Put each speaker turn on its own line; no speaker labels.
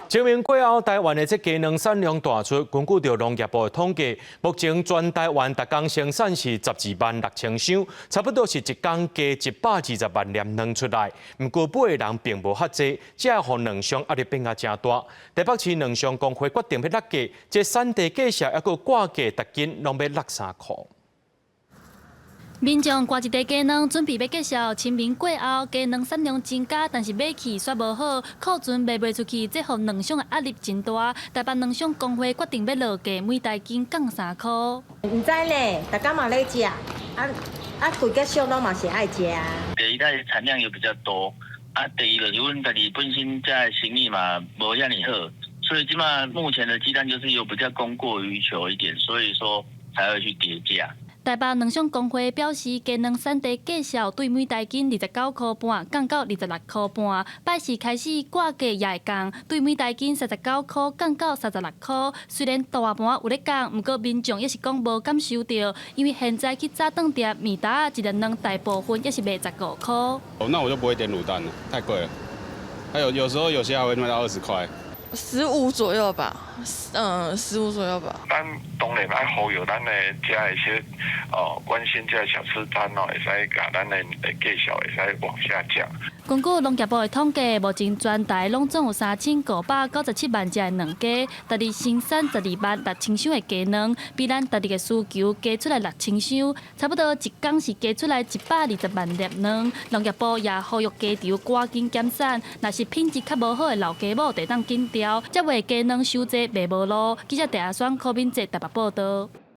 清明过后，台湾的这鸡卵产量大出。根据着农业部的统计，目前全台湾每天生产是12.6万箱，差不多是一天鸡120万粒卵出来。不过买的人并无遐济，这让卵商压力变啊真大。台北市卵商工会决定要落价，这产地计价还佫挂价，逐斤拢要落3块。
民众挂一袋鸡卵，准备要介绍清明过后，鸡卵产量增加，但是买气煞无好，库存卖袂出去，这互卵商的压力真大。台北卵商工会决定要落价，每袋斤降3块。
唔知呢，大家嘛咧食，规个商拢嘛是爱食啊。
第一，它的产量又比较多，第一个就是阮家己本身在生意嘛无遐尼好，所以起码目前的鸡蛋就是有比较供过于求一点，所以说才会去跌价。
台北卵商工会表示，鸡卵产地计价对每袋斤29块半，降到26块半。拜四开始挂价也会降，对每袋斤39块降到36块。虽然大盘有咧降，不过民众也是讲无感受到，因为现在去早顿店面搭一粒卵大部分也是卖15块。
哦，那我就不会点卤蛋了，太贵了。还有时候有些还会卖到20块。
15左右吧，15左右吧。
咱当然爱呼吁咱的遮的些关心遮小吃摊会使甲咱的介绍会使往下降。
根据农业部的统计，目前全台拢总有3597万只的卵鸡，逐日生产12.6万箱的鸡卵，比咱逐日的需求加出来6000箱，差不多一天是加出来120万粒卵。农业部也呼吁鸡场赶紧减产，若是品质较无好的老鸡母，得当紧调，才袂鸡卵收济卖无路。记者戴阿双、柯敏哲台北报道。